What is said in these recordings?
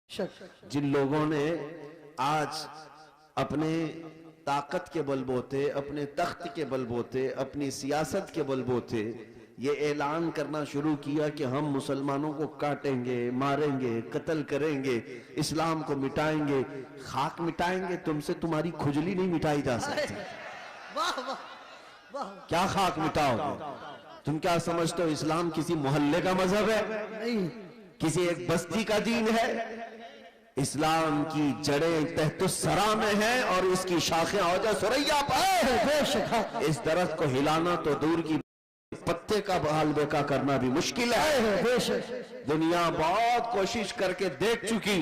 जिन लोगों ने आज अपने ताकत के बलबोते, अपने तख्त के बलबोते, अपनी सियासत के बलबोते ये ऐलान करना शुरू किया कि हम मुसलमानों को काटेंगे, मारेंगे, कत्ल करेंगे, इस्लाम को मिटाएंगे, खाक मिटाएंगे, तुमसे तुम्हारी खुजली नहीं मिटाई जा सकती। वाह वाह वाह। क्या खाक मिटाओगे? तुम क्या समझते हो इस्लाम किसी मोहल्ले का मजहब है? नहीं, किसी एक बस्ती का दीन है? इस्लाम की जड़ें तहतुस्सरा में है और इसकी शाखें औजा सुरैया पर। इस दरख्त को हिलाना तो दूर की, पत्ते का बहाल बेका करना भी मुश्किल है। दुनिया बहुत कोशिश करके देख चुकी,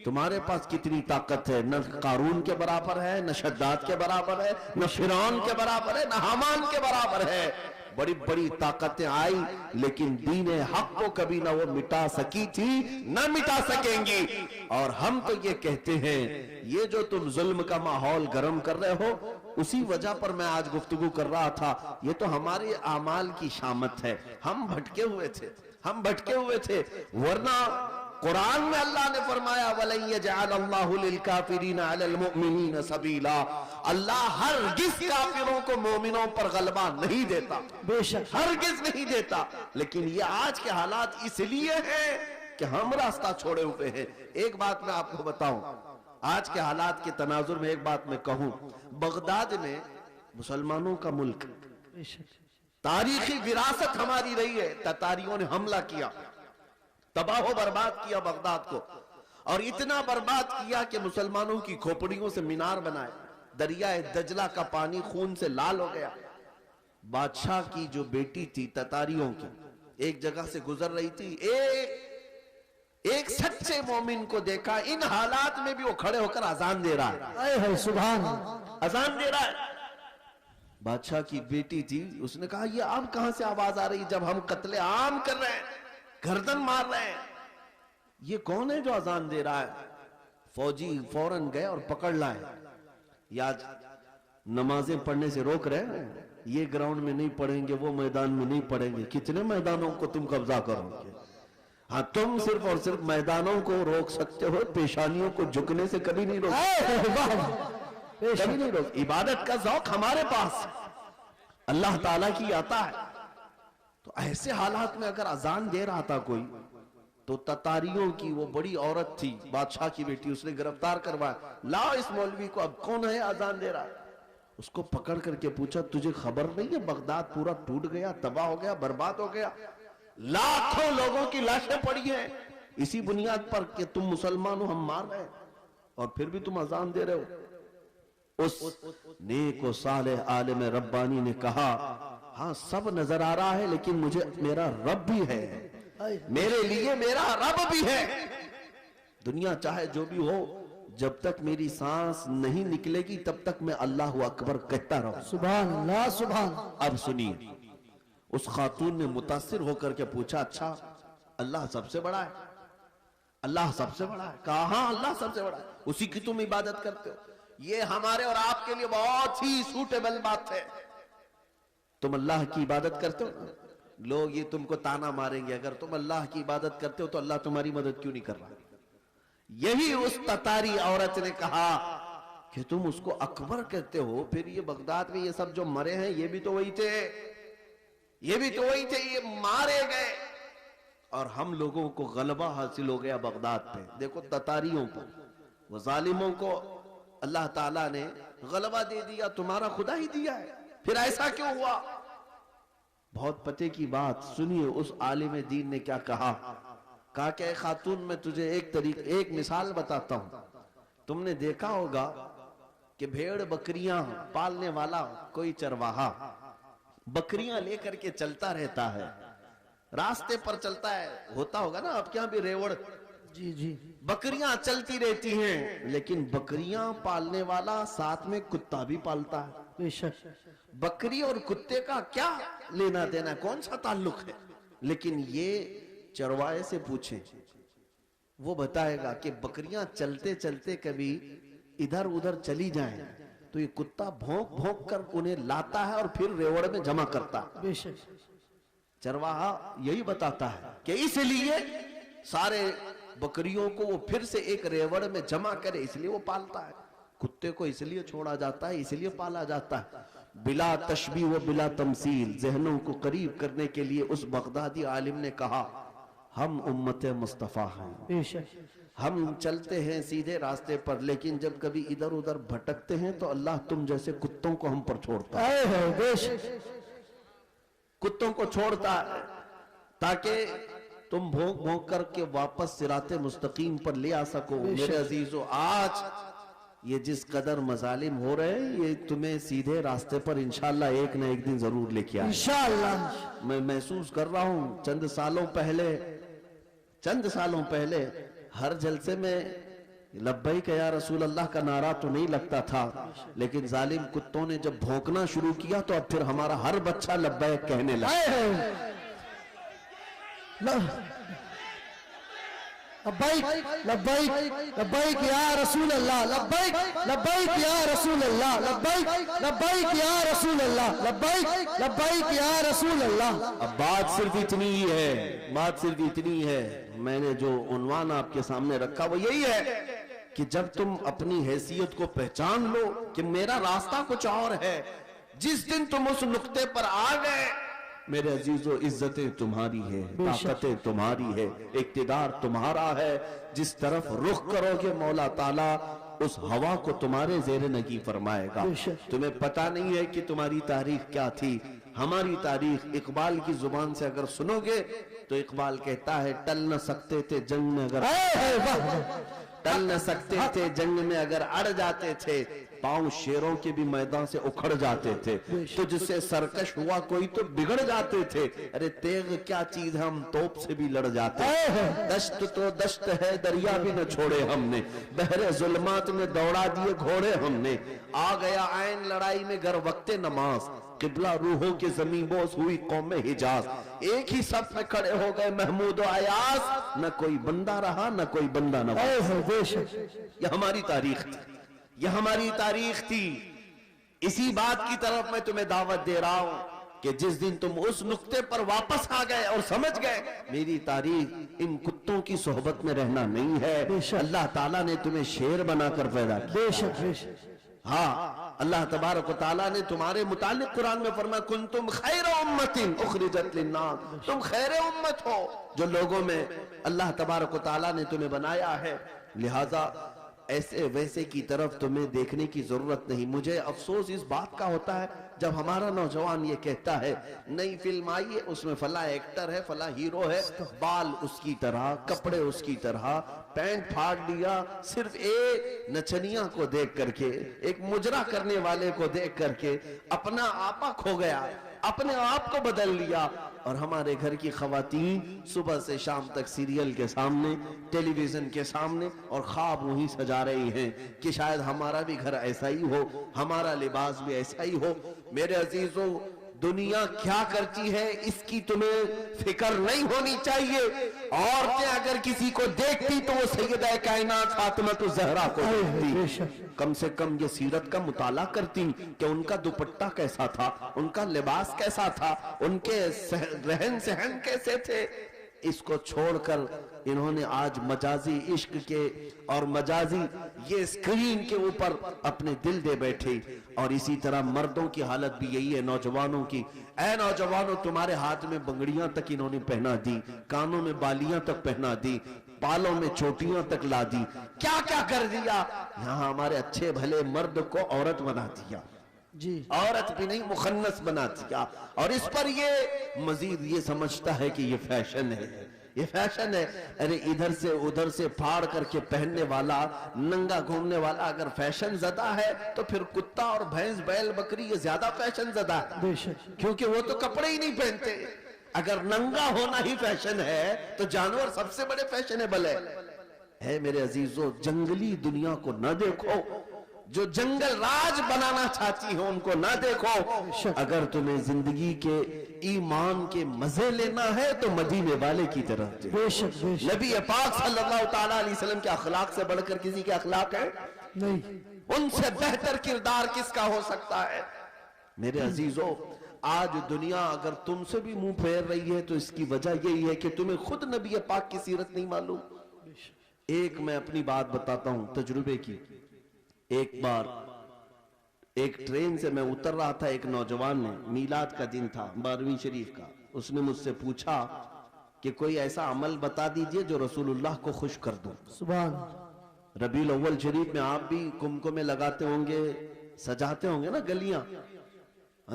तुम्हारे पास कितनी ताकत है, न कारून के बराबर है, न शद्दाद के बराबर है, न फिरौन के बराबर है, न हामान के बराबर है। बड़ी बड़ी ताकतें आई लेकिन दीन हक को कभी ना वो मिटा सकी थी, ना मिटा सकेंगी। और हम तो ये कहते हैं, ये जो तुम जुल्म का माहौल गर्म कर रहे हो, उसी वजह पर मैं आज गुफ्तगू कर रहा था। ये तो हमारे आमाल की शामत है। हम भटके हुए थे, हम भटके हुए थे, वरना कुरान में अल्लाह ने फरमाया वलन यजअलल्लाहु लिलकाफिरीना अलल मुमिनीना सबीला। अल्लाह हरगिज़ काफिरों को मोमिनों पर गलबा नहीं देता, बेशक हरगिज़ नहीं देता। लेकिन ये आज के हालात इसलिए हैं कि हम रास्ता छोड़े हुए हैं। एक बात मैं आपको बताऊं, आज के हालात के तनाजुर में एक बात मैं कहूं, बगदाद में मुसलमानों का मुल्क, तारीखी विरासत हमारी रही है। ततारियों ने हमला किया, तबाह बर्बाद किया बगदाद को, और इतना बर्बाद किया कि मुसलमानों की खोपड़ियों से मीनार बनाए। दरियाए दजला का पानी खून से लाल हो गया। बादशाह की जो बेटी थी ततारियों की, एक जगह से गुजर रही थी, एक सच्चे मोमिन को देखा, इन हालात में भी वो खड़े होकर अजान दे रहा है। सुभान, अजान दे रहा है। बादशाह की बेटी थी, उसने कहा ये अब कहां से आवाज आ रही जब हम कत्ले आम कर रहे हैं, गर्दन मार रहे हैं? ये कौन है जो अजान दे रहा है? फौजी फौरन गए और पकड़ लाए। याद नमाजें पढ़ने से रोक रहे हैं, ये ग्राउंड में नहीं पढ़ेंगे, वो मैदान में नहीं पढ़ेंगे। कितने मैदानों को तुम कब्जा करोगे? हाँ, तुम सिर्फ और सिर्फ मैदानों को रोक सकते हो, पेशानियों को झुकने से कभी नहीं रोक, कभी नहीं रोक। इबादत का ज़ौक हमारे पास अल्लाह ताला की आता है। तो ऐसे हालात में अगर अजान दे रहा था कोई, तो ततारियों की वो बड़ी औरत थी, बादशाह की बेटी, उसने गिरफ्तार करवाया। लाओ इस मौलवी को, अब कौन है अजान दे रहा है? उसको पकड़ करके पूछा, तुझे खबर नहीं है बगदाद पूरा टूट गया, तबाह हो गया, बर्बाद हो गया, लाखों लोगों की लाशें पड़ी हैं इसी बुनियाद पर कि तुम मुसलमान हो, हम मार रहे हैं, और फिर भी तुम अजान दे रहे हो। उस नेक व सालेह आलिम रब्बानी ने कहा, हाँ सब नजर आ रहा है लेकिन मुझे मेरा रब भी है, मेरे लिए मेरा रब भी है। दुनिया चाहे जो भी हो, जब तक मेरी सांस नहीं निकलेगी तब तक मैं अल्लाह अकबर कहता रहूं। सुभान अल्लाह, सुभान। अब सुनिए, उस खातून ने मुतासिर होकर के पूछा, अच्छा अल्लाह सबसे बड़ा है? अल्लाह सबसे बड़ा है? कहा हाँ अल्लाह सबसे बड़ा है, उसी की तुम इबादत करते हो। ये हमारे और आपके लिए बहुत ही सूटेबल बात है। तुम अल्लाह की इबादत करते हो, लोग ये तुमको ताना मारेंगे, अगर तुम अल्लाह की इबादत करते हो तो अल्लाह तुम्हारी मदद क्यों नहीं कर रहा? यही उस ततारी औरत ने कहा कि तुम उसको अकबर कहते हो, फिर ये बगदाद में ये सब जो मरे हैं ये भी तो वही थे, ये भी तो वही थे, ये मारे गए और हम लोगों को गलबा हासिल हो गया बगदाद पे। देखो ततारियों पर, वो जालिमों को अल्लाह ताला ने गलबा दे दिया, तुम्हारा खुदा ही दिया है, फिर ऐसा क्यों हुआ? बहुत पते की बात सुनिए, उस आलिम दीन ने क्या कहा कि खातून मैं तुझे एक मिसाल बताता हूं। तुमने देखा होगा कि भेड़ बकरियां पालने वाला कोई चरवाहा बकरियां लेकर के चलता रहता है, रास्ते पर चलता है, होता होगा ना आपके यहां भी रेवड़, जी जी, बकरियां चलती रहती हैं, लेकिन बकरियां पालने वाला साथ में कुत्ता भी पालता है। बेशक। बकरी और कुत्ते का क्या लेना देना, कौन सा ताल्लुक है? लेकिन ये चरवाहे से पूछें, वो बताएगा कि बकरियां चलते चलते कभी इधर उधर चली जाएं तो ये कुत्ता भौंक भौंक कर उन्हें लाता है और फिर रेवड़ में जमा करता है। बेशक। चरवाहा यही बताता है कि इसलिए सारे बकरियों को वो फिर से एक रेवड़ में जमा करे, इसलिए वो पालता है। कुत्ते को इसलिए छोड़ा जाता है, इसलिए पाला जाता है। बिला तशबीह व बिला तमसील, जहनों को करीब करने के लिए उस बगदादी आलिम ने कहा, हम उम्मत मुस्तफा हैं, हम चलते हैं सीधे रास्ते पर, लेकिन जब कभी इधर उधर भटकते हैं तो अल्लाह तुम जैसे कुत्तों को हम पर छोड़ता है, कुत्तों को छोड़ता है, ताकि तुम भोंक भोंक करके वापस सिराते मुस्तकीम पर ले आ सको। मेरे अजीजों, आज ये जिस कदर मजालिम हो रहे हैं, ये तुम्हें सीधे रास्ते पर इंशाल्लाह एक न एक दिन जरूर लेके आए इंशाल्लाह। मैं महसूस कर रहा हूं, चंद सालों पहले हर जलसे में लब्बैक या रसूल अल्लाह का नारा तो नहीं लगता था, लेकिन जालिम कुत्तों ने जब भौंकना शुरू किया तो अब फिर हमारा हर बच्चा लब्बैक कहने लगा। लब्बैक लब्बैक लब्बैक या रसूल अल्लाह, लब्बैक लब्बैक या रसूल अल्लाह, लब्बैक लब्बैक या रसूल अल्लाह, लब्बैक लब्बैक या रसूल अल्लाह। अब बात सिर्फ इतनी ही है, मैंने जो उन्वान आपके सामने रखा वो यही है कि जब तुम अपनी हैसियत को पहचान लो कि मेरा रास्ता कुछ और है, जिस दिन तुम उस नुक्ते पर आ गए, मेरे अजीजों, इज्जतें तुम्हारी है, ताकतें तुम्हारी है, इक्तिदार तुम्हारा है, जिस तरफ रुख करोगे मौला ताला उस हवा को तुम्हारे ज़ेरे नगी फरमाएगा। तुम्हें पता नहीं है कि तुम्हारी तारीख क्या थी। हमारी तारीख इकबाल की जुबान से अगर सुनोगे तो इकबाल कहता है, टल न सकते थे जंग में अगर अड़ जाते थे, पांव शेरों के भी मैदान से उखड़ जाते थे, तो जिससे सरकश हुआ कोई तो बिगड़ जाते थे। अरे तेग क्या चीज है, हम तोप से भी लड़ जाते। दश्त तो दश्त है, दरिया भी न छोड़े हमने, बहरे जुल्मात में दौड़ा दिए घोड़े हमने। आ गया आयन लड़ाई में गर वक्ते नमाज, किबला रूहों के जमीन बोस हुई कौम हिजाज। एक ही सफ में खड़े हो गए महमूद और अयास, न कोई बंदा रहा न कोई बंदा नवाज। यह हमारी तारीख थी। इसी बात की तरफ मैं तुम्हें दावत दे रहा हूं कि जिस दिन तुम उस नुक्ते पर वापस आ गए और समझ गए मेरी तारीख इन कुत्तों की सोहबत में रहना नहीं है, अल्लाह ताला ने तुम्हें शेर बनाकर पैदा किया। हाँ, अल्लाह तबारक व तआला ने तुम्हारे मुतालिक कुरान में फरमाया, कुंतुम खैर उम्मतिन उखरिजत लिन्नास, तुम खैर उम्मत हो जो लोगों में अल्लाह तबारक व तआला ने तुम्हें बनाया है। लिहाजा ऐसे वैसे की तरफ तुम्हें देखने की जरूरत नहीं। मुझे अफसोस इस बात का होता है जब हमारा नौजवान ये कहता है, नई फिल्म आई है, उसमें फला एक्टर है, फला हीरो है, बाल उसकी तरह, कपड़े उसकी तरह, पैंट फाड़ लिया, सिर्फ एक नचनिया को देख करके, एक मुजरा करने वाले को देख करके अपना आपा खो गया, अपने आप को बदल लिया। और हमारे घर की खवातीन सुबह से शाम तक सीरियल के सामने, टेलीविजन के सामने, और ख्वाब वही सजा रही हैं कि शायद हमारा भी घर ऐसा ही हो, हमारा लिबास भी ऐसा ही हो। मेरे अजीजों, दुनिया क्या करती है इसकी तुम्हें फिक्र नहीं होनी चाहिए। औरतें अगर किसी को देखती तो वो सैयदा कायनात फातिमा तो जहरा को देखती, कम से कम ये सीरत का मुताला करती कि उनका दुपट्टा कैसा था, उनका लिबास कैसा था, उनके रहन सहन कैसे थे। इसको छोड़कर इन्होंने आज मजाजी इश्क के और मजाजी ये स्क्रीन के ऊपर अपने दिल दे बैठे। और इसी तरह मर्दों की हालत भी यही है, नौजवानों की। ऐ नौजवानों, तुम्हारे हाथ में बंगड़ियां तक इन्होंने पहना दी, कानों में बालियां तक पहना दी, बालों में चोटियां तक ला दी, क्या क्या कर दिया। यहाँ हमारे अच्छे भले मर्द को औरत बना दिया जी, औरत भी नहीं मुखन्नस बना दिया। और इस पर ये मजीद ये समझता है कि ये फैशन है, ये फैशन है। अरे इधर से उधर से फाड़ करके पहनने वाला, नंगा घूमने वाला अगर फैशन ज़दा है तो फिर कुत्ता और भैंस बैल बकरी ये ज्यादा फैशन ज़दा है, क्योंकि वो तो कपड़े ही नहीं पहनते। अगर नंगा होना ही फैशन है तो जानवर सबसे बड़े फैशनेबल है। मेरे अजीजों, जंगली दुनिया को न देखो, जो जंगल राज बनाना चाहती हो उनको ना देखो। अगर तुम्हें जिंदगी के ईमान के मजे लेना है तो मदीने वाले की तरफ नबी पाक सल्लल्लाहु ताला अलैहि वसल्लम के अखलाक से बढ़कर किसी के अखलाक है नहीं, उनसे बेहतर किरदार किसका हो सकता है। मेरे अजीजों, आज दुनिया अगर तुमसे भी मुंह फेर रही है तो इसकी वजह यही है कि तुम्हें खुद नबी पाक की सीरत नहीं मालूम। एक मैं अपनी बात बताता हूं तजुर्बे की। एक बार एक ट्रेन से मैं उतर रहा था, एक नौजवान ने, मीलाद का दिन था 12वीं शरीफ का, उसने मुझसे पूछा कि कोई ऐसा अमल बता दीजिए जो रसूलुल्लाह को खुश कर दो। सुभान। रबीउल अव्वल शरीफ में आप भी कुमकुमे लगाते होंगे, सजाते होंगे ना गलियां,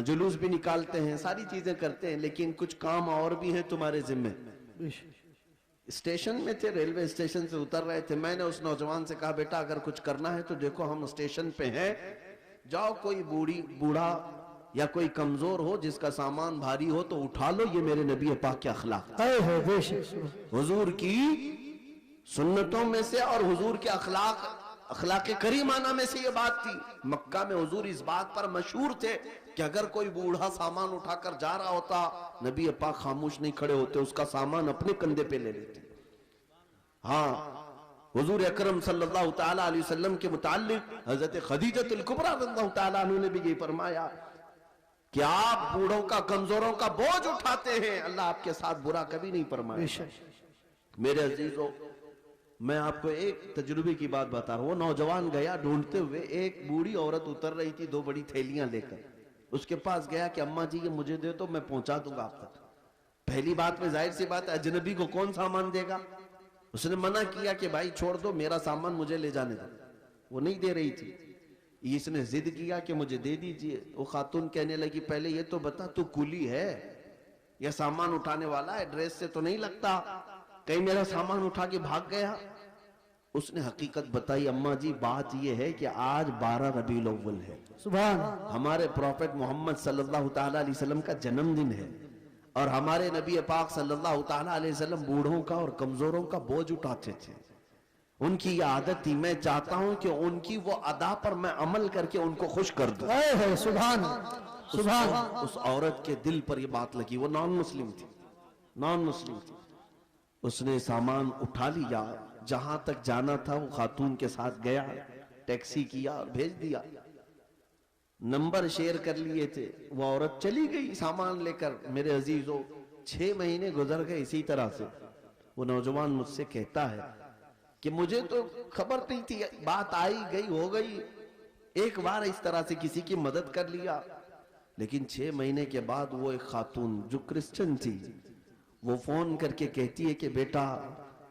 जुलूस भी निकालते हैं, सारी चीजें करते हैं, लेकिन कुछ काम और भी हैं तुम्हारे जिम्मे। स्टेशन में थे, रेलवे स्टेशन से उतर रहे थे, मैंने उस नौजवान से कहा बेटा अगर कुछ करना है तो देखो हम स्टेशन पे हैं, जाओ कोई बूढ़ा या कोई कमजोर हो जिसका सामान भारी हो तो उठा लो, ये मेरे नबी पाक के अखलाक, हुजूर की सुन्नतों में से और हुजूर के अखलाक करीमाना में से ये बात थी। मक्का में हुजूर इस बात पर मशहूर थे कि अगर कोई बूढ़ा सामान उठाकर जा रहा होता, नबी पाक खामोश नहीं खड़े होते, उसका सामान अपने कंधे पे ले लेते। हाँ, हुजूर अकरम सल्लल्लाहु तआला अलैहि वसल्लम के मुताल्लिक हजरत खदीजतुल कुबरा रज़ियल्लाहु तआला अन्हा ने भी ये फरमाया कि आप बूढ़ों का, कमजोरों का बोझ उठाते हैं, अल्लाह आपके साथ बुरा कभी नहीं फरमाएगा। मेरे अजीजों, मैं आपको एक तजुर्बे की बात बता रहा हूं। वो नौजवान गया ढूंढते हुए, एक बूढ़ी औरत उतर रही थी 2 बड़ी थैलियां लेकर, उसके पास गया कि अम्मा जी ये मुझे दे तो मैं पहुंचा दूंगा आप तक। पहली बात में जाहिर सी बात है अजनबी को कौन सामान देगा। उसने मना किया कि भाई छोड़ दो, मेरा सामान मुझे ले जाने दो। वो नहीं दे रही थी, इसने जिद किया कि मुझे दे दीजिए। वो खातून कहने लगी पहले ये तो बता तू कुली है या सामान उठाने वाला है, ड्रेस से तो नहीं लगता, कहीं मेरा सामान उठा के भाग गया। उसने हकीकत बताई, अम्मा जी बात यह है कि आज 12 रबीउल अव्वल है, सुभान, हमारे प्रॉफेट मोहम्मद सल्लल्लाहु तआला अलैहि वसल्लम का जन्मदिन है, और हमारे नबी पाक सल्लल्लाहु तआला अलैहि वसल्लम बूढ़ों का और कमजोरों का बोझ उठाते थे। उनकी ये आदत थी, मैं चाहता हूं कि उनकी वो अदा पर मैं अमल करके उनको खुश कर दूं। सुभान सुभान। उस औरत के दिल पर ये बात लगी। वो नॉन मुस्लिम थी, नॉन मुस्लिम थी। उसने सामान उठा लिया, जहां तक जाना था वो खातून के साथ गया, टैक्सी किया और भेज दिया, नंबर शेयर कर लिए थे। वो औरत चली गई सामान लेकर। मेरे अजीजों, 6 महीने गुजर गए इसी तरह से। वो नौजवान मुझसे कहता है कि मुझे तो खबर नहीं थी, बात आई गई हो गई, एक बार इस तरह से किसी की मदद कर लिया, लेकिन 6 महीने के बाद वो एक खातून जो क्रिश्चियन थी, वो फोन करके कहती है कि बेटा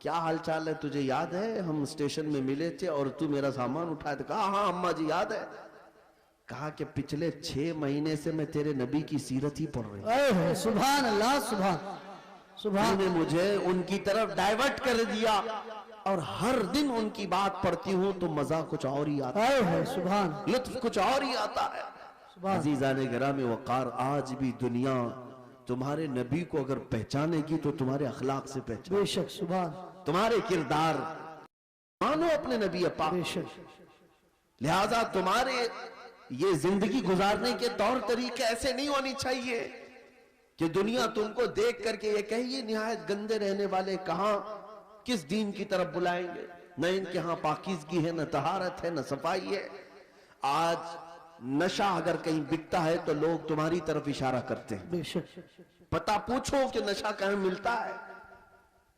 क्या हाल चाल है, तुझे याद है हम स्टेशन में मिले थे और तू मेरा सामान उठाया था। कहा हाँ अम्मा जी याद है। कहा कि पिछले 6 महीने से मैं तेरे नबी की सीरत ही पढ़ रही हूं। सुभान अल्लाह, सुभान सुभान। तूने मुझे उनकी तरफ डाइवर्ट कर दिया और हर दिन उनकी बात पढ़ती हूँ तो मजा कुछ और ही आता है, सुभान, लुत्फ कुछ और ही आता है। अजीज़ाने गिरामी वक़ार, आज भी दुनिया तुम्हारे नबी को अगर पहचानेगी तो तुम्हारे अखलाक से पहचाने, बेशक, सुभान, तुम्हारे किरदार मानो अपने नबी पाक। लिहाजा तुम्हारे ये जिंदगी गुजारने के तौर तरीके ऐसे नहीं होनी चाहिए कि दुनिया तुमको देख करके ये कहे ये निहायत गंदे रहने वाले कहां किस दीन की तरफ बुलाएंगे। न इनके यहाँ पाकीज़गी है, न तहारत है, न सफाई है। आज नशा अगर कहीं बिकता है तो लोग तुम्हारी तरफ इशारा करते हैं। पता पूछो कि नशा कहाँ मिलता है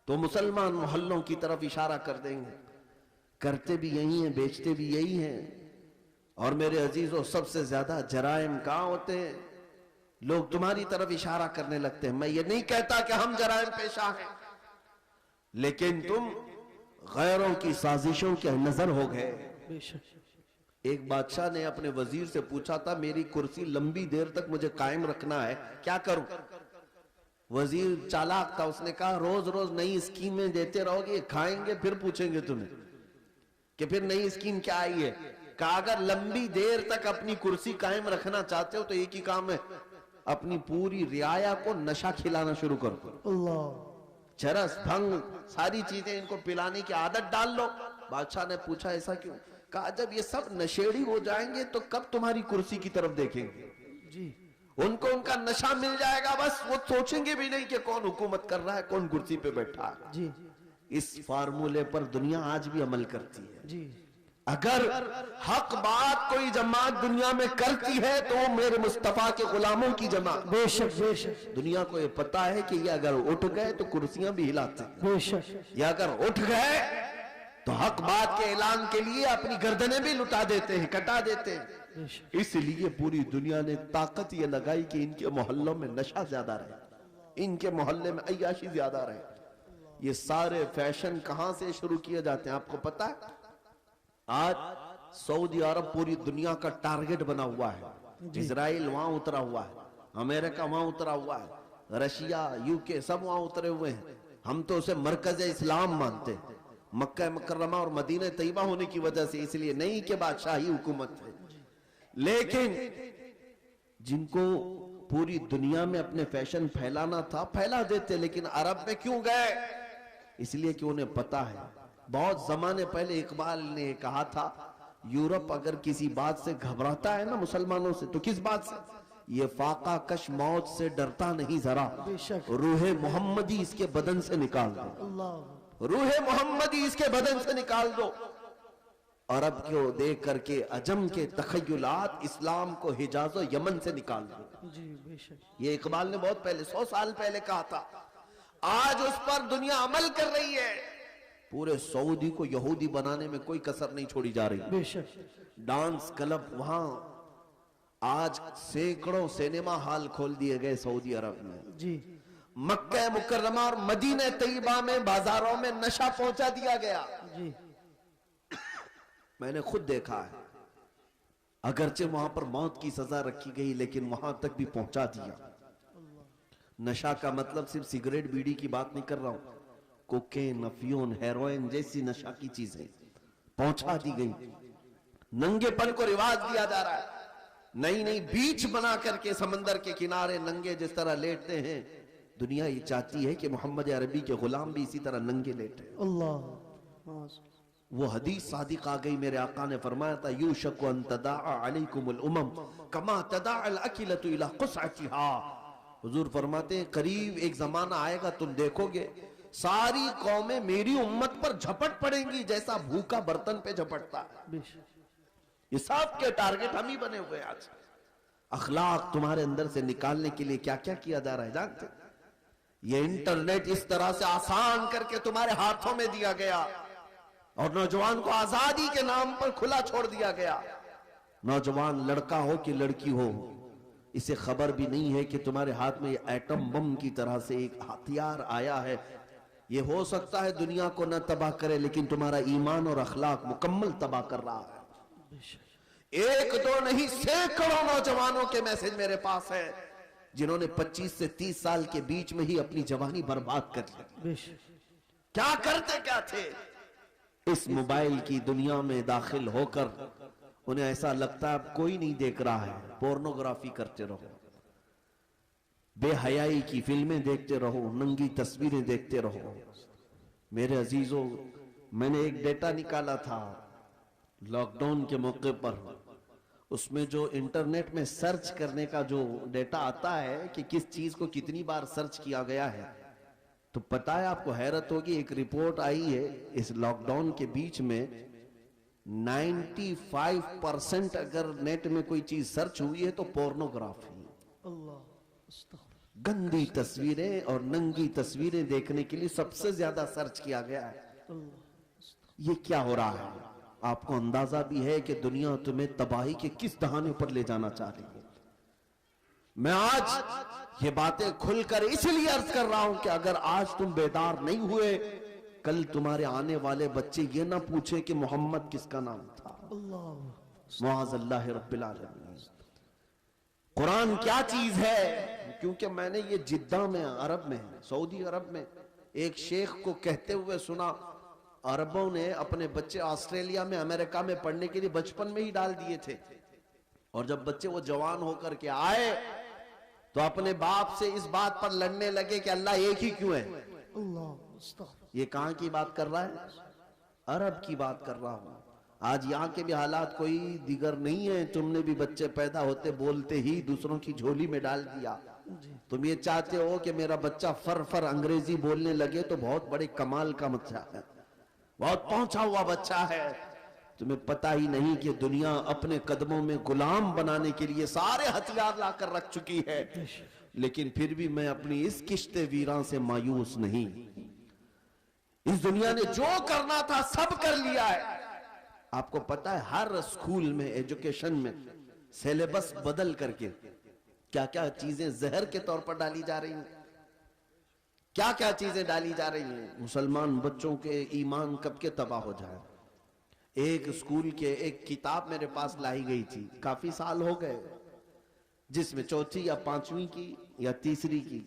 तो मुसलमान मोहल्लों की तरफ इशारा कर देंगे। करते भी यही हैं, बेचते भी यही हैं। और मेरे अजीजों, सबसे ज्यादा जराइम कहाँ होते हैं? लोग तुम्हारी तरफ इशारा करने लगते हैं। मैं ये नहीं कहता कि हम जराइम पेशा हैं, लेकिन तुम गैरों की साजिशों के नजर हो गए। एक बादशाह ने अपने वजीर से पूछा था, मेरी कुर्सी लंबी देर तक मुझे कायम रखना है, क्या करूं? वजीर चालाक था, उसने कहा रोज रोज नई स्कीमें देते रहोगे, खाएंगे फिर पूछेंगे तुम्हें कि फिर नई स्कीम क्या आई है। कहा अगर लंबी देर तक अपनी कुर्सी कायम रखना चाहते हो तो एक ही काम है, अपनी पूरी रियाया को नशा खिलाना शुरू कर दो। चरस, भंग, सारी चीजें इनको पिलाने की आदत डाल लो। बादशाह ने पूछा ऐसा क्यों? कहा जब ये सब नशेड़ी हो जाएंगे तो कब तुम्हारी कुर्सी की तरफ देखेंगे जी। उनको उनका नशा मिल जाएगा, बस वो सोचेंगे भी नहीं कि कौन हुकूमत कर रहा है, कौन कुर्सी पे बैठा है जी। इस फार्मूले पर दुनिया आज भी अमल करती है जी। अगर हक बात कोई जमात दुनिया में करती है तो वो मेरे मुस्तफा के गुलामों की जमात। बेशक बेशक। दुनिया को ये पता है कि ये अगर उठ गए तो कुर्सियां भी हिलाते हैं। बेशक। ये अगर उठ गए तो हक बात के ऐलान के लिए अपनी गर्दनें भी लुटा देते हैं, कटा देते हैं। इसलिए पूरी दुनिया ने ताकत ये लगाई कि इनके मोहल्लों में नशा ज्यादा रहे, इनके मोहल्ले में अय्याशी ज्यादा रहे। ये सारे फैशन कहां से शुरू किए जाते हैं आपको पता है? आज सऊदी अरब पूरी दुनिया का टारगेट बना हुआ है। इजराइल वहां उतरा हुआ है, अमेरिका वहां उतरा हुआ है, रशिया, यूके सब वहां उतरे हुए हैं। हम तो उसे मरकज इस्लाम मानते हैं, मक्का मुकर्रमा और मदीना तैयबा होने की वजह से, इसलिए नहीं कि बादशाही हुकूमत है। लेकिन जिनको पूरी दुनिया में अपने फैशन फैलाना था फैला देते, लेकिन अरब में क्यों गए? इसलिए कि उन्हें पता है, बहुत जमाने पहले इकबाल ने कहा था, यूरोप अगर किसी बात से घबराता है ना मुसलमानों से, तो किस बात से? ये फाका कश मौत से डरता नहीं जरा, रूहे मोहम्मदी इसके बदन से निकाल दो, रूहे मोहम्मदी इसके बदन से निकाल दो। अरब को देख करके अजम के तखय्युलात इस्लाम को हिजाज और यमन से निकाल दो। ये इकबाल ने बहुत पहले 100 साल पहले कहा था। आज उस पर दुनिया अमल कर रही है। पूरे सऊदी को यहूदी बनाने में कोई कसर नहीं छोड़ी जा रही। डांस क्लब वहां आज सैकड़ों सिनेमा हॉल खोल दिए गए सऊदी अरब में जी। मक्का मुकर्रमा और मदीना तैयबा में बाजारों में नशा पहुंचा दिया गया जी। मैंने खुद देखा है, अगरचे वहां पर मौत की सजा रखी गई, लेकिन वहां तक भी पहुंचा दिया। नशा का मतलब सिर्फ सिगरेट बीड़ी की बात नहीं कर रहा हूं, कोकेन, अफीम, हेरोइन जैसी नशा की चीजें पहुंचा दी गई। नंगेपन को रिवाज दिया जा रहा है। नई नई बीच बना करके समंदर के किनारे नंगे जिस तरह लेटते हैं, दुनिया ये चाहती है कि मोहम्मद अरबी के गुलाम भी इसी तरह नंगे लेटे। अल्लाह, वो हदीस सादिक आ गई, मेरे आका ने फरमाया था, यूशकु अन तदाअ अलैकुमुल उमम कमा तदाअल अकिलतु इला क़ुसअतिहा। हुजूर फरमाते हैं, करीब एक जमाना आएगा, तुम देखोगे सारी कौमें मेरी उम्मत पर झपट पड़ेंगी जैसा भूखा बर्तन पे झपटता है। ये सब के टारगेट हम ही बने हुए। आज अखलाक तुम्हारे अंदर से निकालने के लिए क्या क्या किया जा रहा है जानते? ये इंटरनेट इस तरह से आसान करके तुम्हारे हाथों में दिया गया और नौजवान को आजादी के नाम पर खुला छोड़ दिया गया। नौजवान लड़का हो कि लड़की हो, इसे खबर भी नहीं है कि तुम्हारे हाथ में एटम बम की तरह से एक हथियार आया है। ये हो सकता है दुनिया को न तबाह करे, लेकिन तुम्हारा ईमान और अखलाक मुकम्मल तबाह कर रहा है। एक दो नहीं, सैकड़ों नौजवानों के मैसेज मेरे पास है जिन्होंने 25 से 30 साल के बीच में ही अपनी जवानी बर्बाद कर ली। क्या करते क्या थे? इस मोबाइल की दुनिया में दाखिल होकर उन्हें ऐसा लगता है अब कोई नहीं देख रहा है, पोर्नोग्राफी करते रहो, बेहयाई की फिल्में देखते रहो, नंगी तस्वीरें देखते रहो। मेरे अजीजों, मैंने एक डेटा निकाला था लॉकडाउन के मौके पर, उसमें जो इंटरनेट में सर्च करने का जो डेटा आता है कि किस चीज को कितनी बार सर्च किया गया है, तो पता है आपको, हैरत होगी, एक रिपोर्ट आई है इस लॉकडाउन के बीच में 95% अगर नेट में कोई चीज सर्च हुई है तो पोर्नोग्राफी, गंदी तस्वीरें और नंगी तस्वीरें देखने के लिए सबसे ज्यादा सर्च किया गया है। ये क्या हो रहा है? आपको अंदाजा भी है कि दुनिया तुम्हें तबाही के किस दहाने पर ले जाना चाह रही है। मैं आज ये बातें खुलकर इसलिए अर्ज कर रहा हूं कि अगर आज तुम बेदार नहीं हुए, कल तुम्हारे आने वाले बच्चे ये ना पूछे कि मोहम्मद किसका नाम था। मुआज़ल्लाह रब्बिल आलमीन। कुरान क्या चीज है? क्योंकि मैंने ये जिद्दा में, अरब में, सऊदी अरब में एक शेख को कहते हुए सुना, अरबों ने अपने बच्चे ऑस्ट्रेलिया में, अमेरिका में पढ़ने के लिए बचपन में ही डाल दिए थे, और जब बच्चे वो जवान होकर के आए तो अपने बाप से इस बात पर लड़ने लगे कि अल्लाह एक ही क्यों है। ये कहां की बात कर रहा है? अरब की बात कर रहा हूं। आज यहाँ के भी हालात कोई दिगर नहीं है। तुमने भी बच्चे पैदा होते बोलते ही दूसरों की झोली में डाल दिया। तुम ये चाहते हो कि मेरा बच्चा फर फर अंग्रेजी बोलने लगे तो बहुत बड़े कमाल का बच्चा है, बहुत पहुंचा हुआ बच्चा है। तुम्हें पता ही नहीं कि दुनिया अपने कदमों में गुलाम बनाने के लिए सारे हथियार लाकर रख चुकी है। लेकिन फिर भी मैं अपनी इस किश्ते वीरान से मायूस नहीं। इस दुनिया ने जो करना था सब कर लिया है। आपको पता है हर स्कूल में, एजुकेशन में सिलेबस बदल करके क्या क्या चीजें जहर के तौर पर डाली जा रही हैं, क्या क्या चीजें डाली जा रही हैं। मुसलमान बच्चों के ईमान कब के तबाह हो जाए। एक स्कूल के एक किताब मेरे पास लाई गई थी, काफी साल हो गए, जिसमें चौथी या पांचवी की या तीसरी की,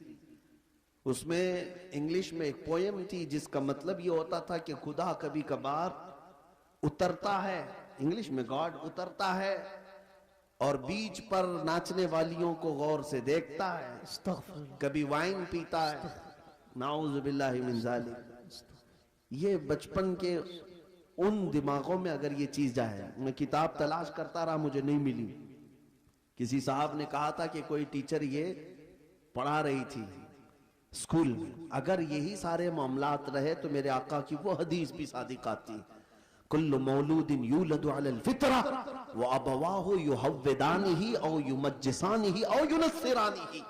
उसमें इंग्लिश में एक पोएम थी जिसका मतलब ये होता था कि खुदा कभी कभार उतरता है, इंग्लिश में गॉड उतरता है और बीच पर नाचने वालियों को गौर से देखता है, कभी वाइन पीता है, नाउज़ बिल्लाहि मिन ज़ालिक। ये बचपन के उन दिमागों में अगर ये चीज जाए, मैं किताब तलाश करता रहा, मुझे नहीं मिली। किसी साहब ने कहा था कि कोई टीचर ये पढ़ा रही थी स्कूल में। अगर यही सारे मामलात रहे तो मेरे आका की वो हदीस भी सादिक आती, कुल्लु मौलूदिन यूलदु अलल फितरा व अबवाहु युहव्विदानिही औ युमज्जिसानिही औ युनस्सिरानिही।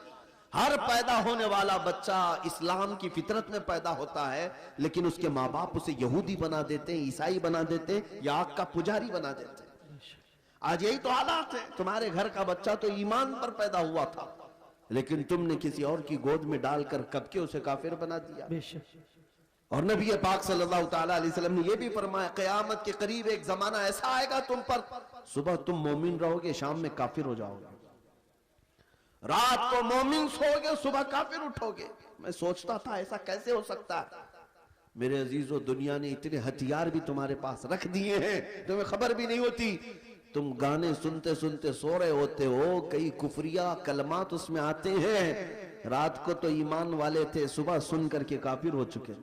हर पैदा होने वाला बच्चा इस्लाम की फितरत में पैदा होता है, लेकिन उसके माँ बाप उसे यहूदी बना देते हैं, ईसाई बना देते हैं, या आग का पुजारी बना देते हैं। आज यही तो हालात है। तुम्हारे घर का बच्चा तो ईमान पर पैदा हुआ था, लेकिन तुमने किसी और की गोद में डालकर कब के उसे काफिर बना दिया। और नबी पाक सल्लल्लाहु तआला अलैहि वसल्लम ने यह भी फरमाया, क़यामत के करीब एक जमाना ऐसा आएगा तुम पर, सुबह तुम मोमिन रहोगे, शाम में काफिर हो जाओगे। रात को मोमिन सोओगे, सुबह काफिर उठोगे। मैं सोचता था ऐसा कैसे हो सकता है। मेरे अजीजों, दुनिया ने इतने हथियार भी तुम्हारे पास रख दिए हैं, तुम्हें खबर भी नहीं होती। तुम गाने सुनते सुनते सो रहे होते हो, कई कुफरिया कलमात उसमें आते हैं। रात को तो ईमान वाले थे, सुबह सुन करके काफिर हो चुके।